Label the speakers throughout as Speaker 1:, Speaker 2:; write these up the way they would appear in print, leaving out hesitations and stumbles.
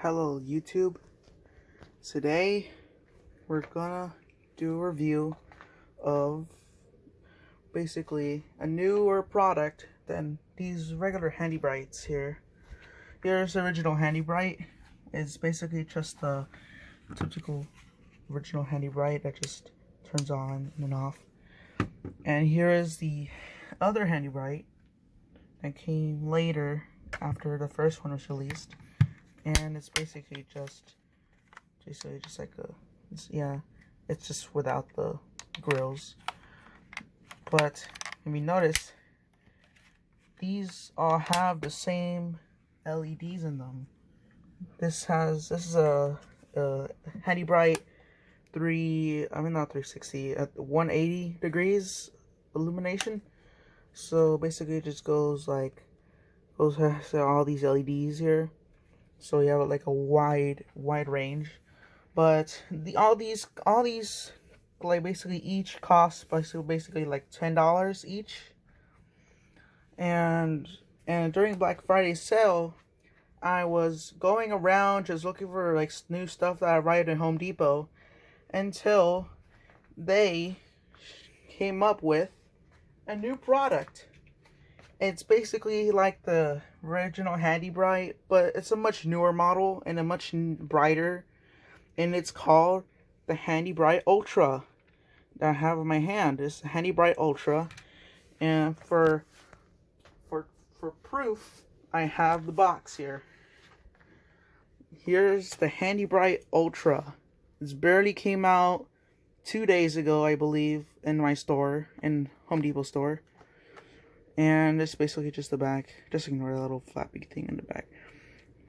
Speaker 1: Hello YouTube. Today we're gonna do a review of basically a newer product than these regular Handy Brights here. Here's the original Handy Bright. It's basically just the typical original Handy Bright that just turns on and off. And here is the other Handy Bright that came later after the first one was released. And it's basically just like it's just without the grills. But if you notice, these all have the same LEDs in them. This is a Handy Bright 360 at 180 degrees illumination. So basically it just goes to all these LEDs here. So you have like a wide range, but all these like basically each cost basically like $10 each. And during Black Friday sale, I was going around just looking for like new stuff that I ride at Home Depot until they came up with a new product. It's basically like the original Handy Bright, but it's a much newer model and a much brighter, and it's called the Handy Bright Ultra that I have in my hand. It's the Handy Bright Ultra, and for proof, I have the box here. Here's the Handy Bright Ultra. It's barely came out 2 days ago, I believe, in my store, in Home Depot store. And it's basically just the back. Just ignore that little flappy thing in the back.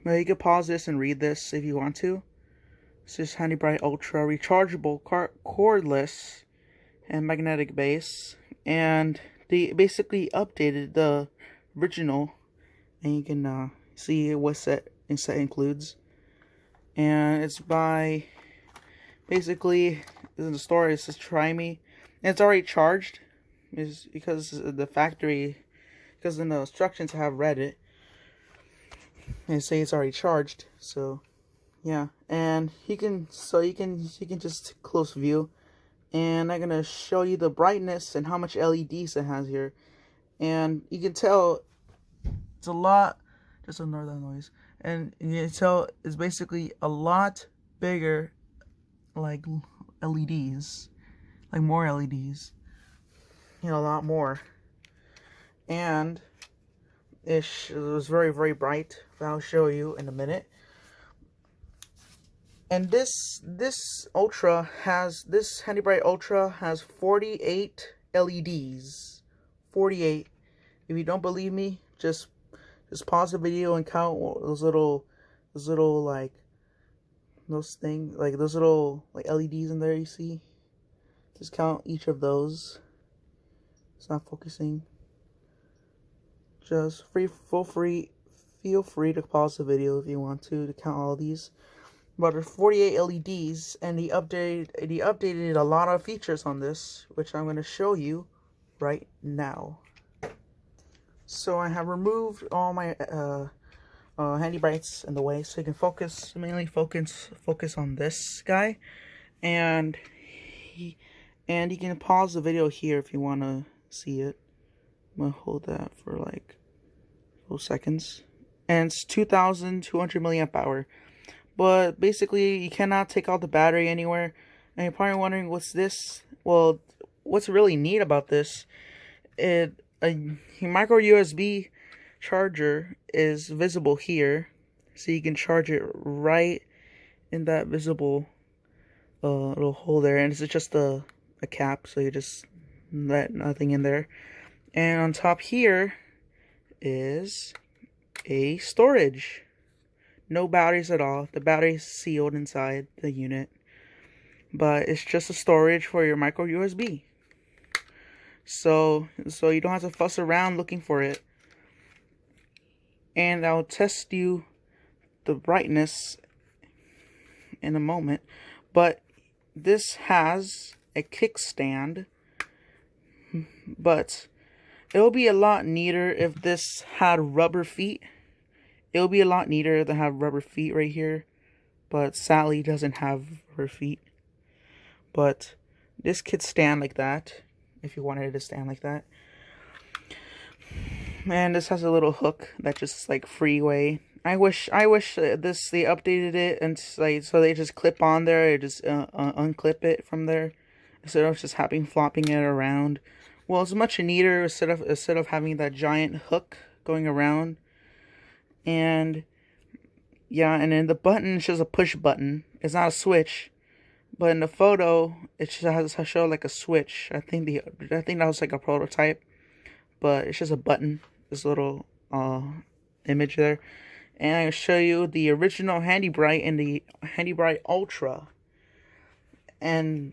Speaker 1: Now you can pause this and read this if you want to. This is Handy Bright Ultra, rechargeable, cordless, and magnetic base. And they basically updated the original, and you can see what set includes. And it's by basically in the store. It says "Try Me," and it's already charged. Is because the factory, because in the instructions I have read it, they say it's already charged. So yeah, and you can just close view, and I'm gonna show you the brightness and how much LEDs it has here, and you can tell it's a lot. Just ignore that noise, and you can tell it's basically a lot bigger, like LEDs, like more LEDs. A lot more, and it was very bright. I'll show you in a minute. And this Handy Bright Ultra has 48 LEDs. 48. If you don't believe me, just pause the video and count those little like those little LEDs in there. You see? Just count each of those. It's not focusing. Just feel free to pause the video if you want to count all of these. But there's 48 LEDs, and they updated a lot of features on this, which I'm going to show you right now. So I have removed all my Handy Brights in the way, so you can mainly focus on this guy, and you can pause the video here if you want to see it. I'm gonna hold that for like a couple seconds, and it's 2,200 milliamp hour. But basically, you cannot take out the battery anywhere. And you're probably wondering, what's this? Well, what's really neat about this? A micro USB charger is visible here, so you can charge it right in that visible little hole there, and it's just a cap, so you just let nothing in there. And on top here is a storage. No batteries at all. The battery's sealed inside the unit, but it's just a storage for your micro USB. So you don't have to fuss around looking for it. And I'll test you the brightness in a moment, but this has a kickstand. But it would be a lot neater if this had rubber feet. It would be a lot neater to have rubber feet right here, but sadly doesn't have rubber feet. But this could stand like that if you wanted it to stand like that. And this has a little hook that just like freeway. I wish this they updated it and like so they just clip on there, or just unclip it from there instead of just flopping it around. Well, it's much neater instead of having that giant hook going around. And yeah, and then the button is just a push button. It's not a switch. But in the photo, it just has to show like a switch. I think that was like a prototype, but it's just a button. This little image there, and I'll show you the original Handy Bright and the Handy Bright Ultra. And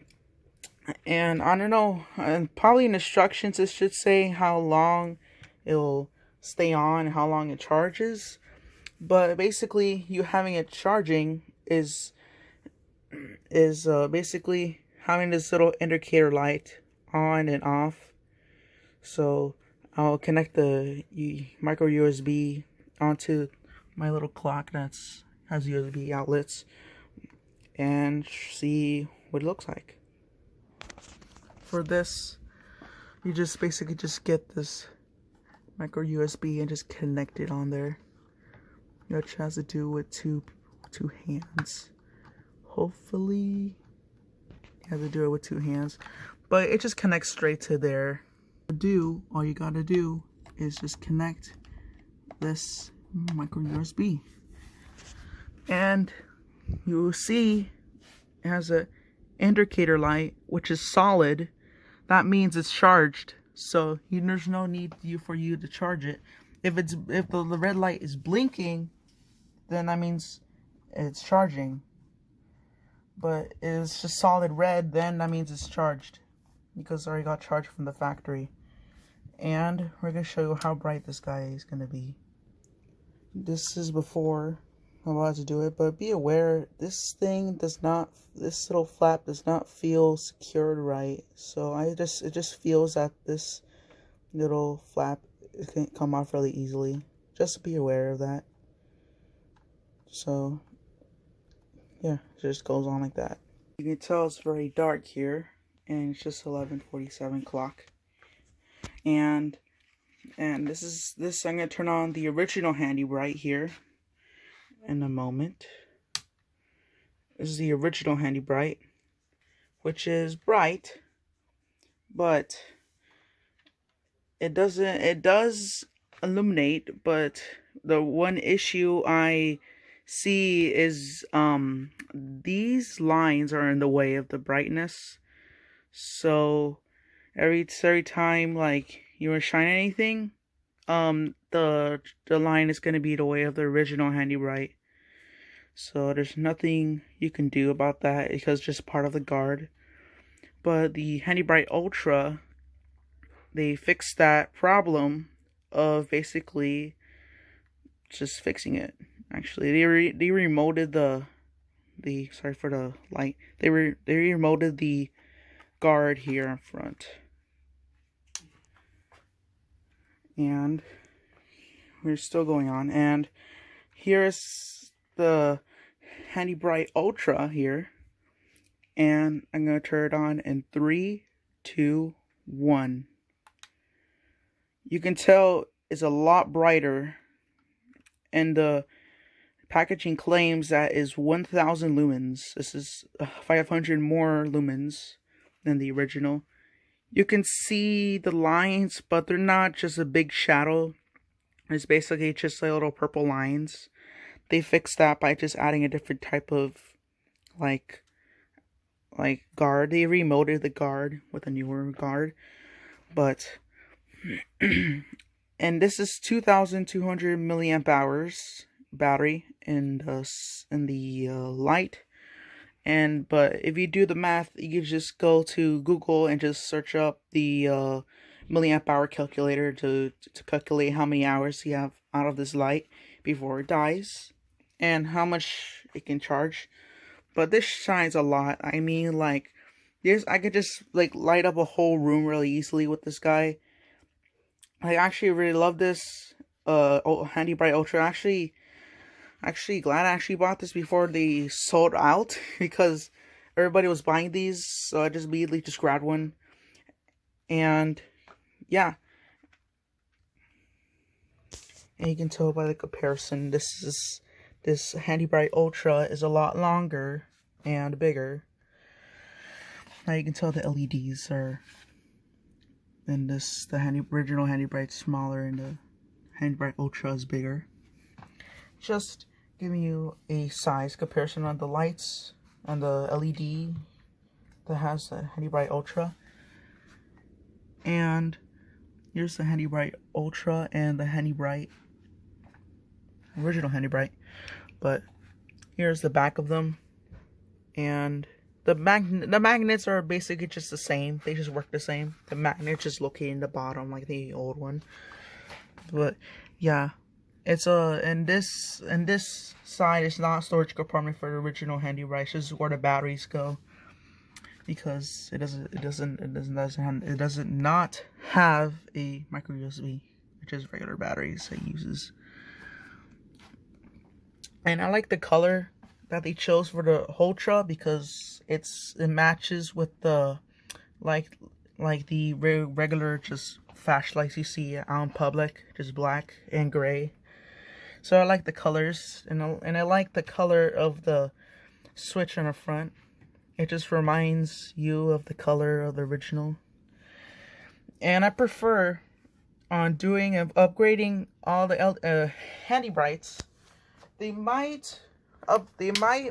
Speaker 1: I don't know, and probably in instructions it should say how long it'll stay on, how long it charges. But basically, you having it charging is basically having this little indicator light on and off. So I'll connect the micro USB onto my little clock that has USB outlets and see what it looks like. For this, you just basically just get this micro USB and just connect it on there. Which has to do with two hands. Hopefully, you have to do it with two hands, but it just connects straight to there. All you gotta do is just connect this micro USB, and you will see it has a indicator light, which is solid. That means it's charged. So there's no need for you to charge it. If the red light is blinking, then that means it's charging. But it's just solid red, then that means it's charged, because it already got charged from the factory. And we're going to show you how bright this guy is going to be. This is before I'm about to do it, but be aware, this little flap does not feel secured right. So it just feels that this little flap can come off really easily. Just be aware of that. So yeah, it just goes on like that. You can tell it's very dark here, and it's just 11:47 clock. And this I'm gonna turn on the original Handy Bright here in a moment. This is the original Handy Bright, which is bright, but it does illuminate. But the one issue I see is these lines are in the way of the brightness. So every time like you shine anything, the line is going to be the way of the original Handy Bright. So there's nothing you can do about that because it's just part of the guard. But the Handy Bright Ultra, they fixed that problem of basically just fixing it. Actually, they remoted the sorry for the light. They remoted the guard here in front. And we're still going on, and here's the Handy Bright Ultra here, and I'm gonna turn it on in 3, 2, 1. You can tell it's a lot brighter, and the packaging claims that is 1000 lumens. This is 500 more lumens than the original. You can see the lines, but they're not just a big shadow. It's basically just like little purple lines. They fixed that by just adding a different type of like guard. They remolded the guard with a newer guard. But and this is 2200 milliamp hours battery in the light. But if you do the math, you can just go to Google and just search up the milliamp hour calculator to calculate how many hours you have out of this light before it dies and how much it can charge. But this shines a lot. I mean, like this, I could just like light up a whole room really easily with this guy. I actually really love this Handy Bright Ultra. Actually, actually glad I actually bought this before they sold out because everybody was buying these, so I just immediately just grabbed one. And yeah, and you can tell by the comparison, this Handy Bright Ultra is a lot longer and bigger. Now you can tell the LEDs are in this, the original Handy Bright's smaller and the Handy Bright Ultra is bigger. Just giving you a size comparison on the lights on the LED that has the Handy Bright Ultra. And here's the Handy Bright Ultra and the Handy Bright, original Handy Bright. But here's the back of them. And the magnets are basically just the same. They just work the same. The magnet just located in the bottom like the old one. But yeah, it's and this side is not storage compartment for the original Handy Bright. It's just where the batteries go, because it doesn't not have a micro USB, which is regular batteries it uses. And I like the color that they chose for the Ultra because it matches with the like the regular just flashlights you see out in public, just black and gray. So I like the colors, and I like the color of the switch on the front. It just reminds you of the color of the original. And I prefer on upgrading all the Handy Brights. They might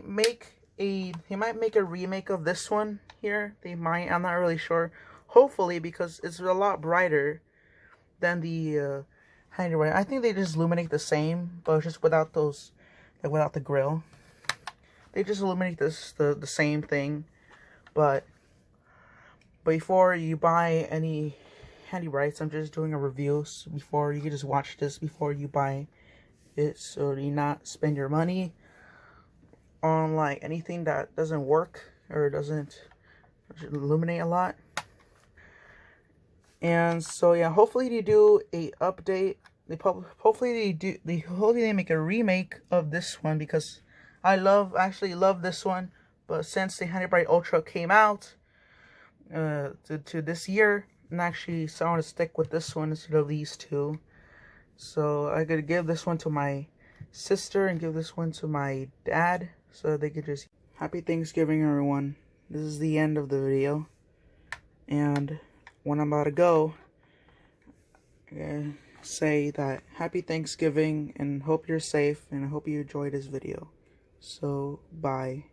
Speaker 1: make a remake of this one here. They might. I'm not really sure. Hopefully, because it's a lot brighter than the Handy Bright. I think they just illuminate the same, but just without those, like without the grill. They just illuminate the same thing, but before you buy any Handy Brights, I'm just doing a review. So before you can just watch this before you buy it, so you not spend your money on like anything that doesn't work or doesn't illuminate a lot. And so yeah, hopefully they do a update. Hopefully they make a remake of this one, because I actually love this one, but since the Handy Bright Ultra came out to this year, and actually so I want to stick with this one instead of these two. So I could give this one to my sister and give this one to my dad, so they could just... Happy Thanksgiving, everyone. This is the end of the video, and when I'm about to go, say that Happy Thanksgiving, and hope you're safe, and I hope you enjoyed this video. So bye.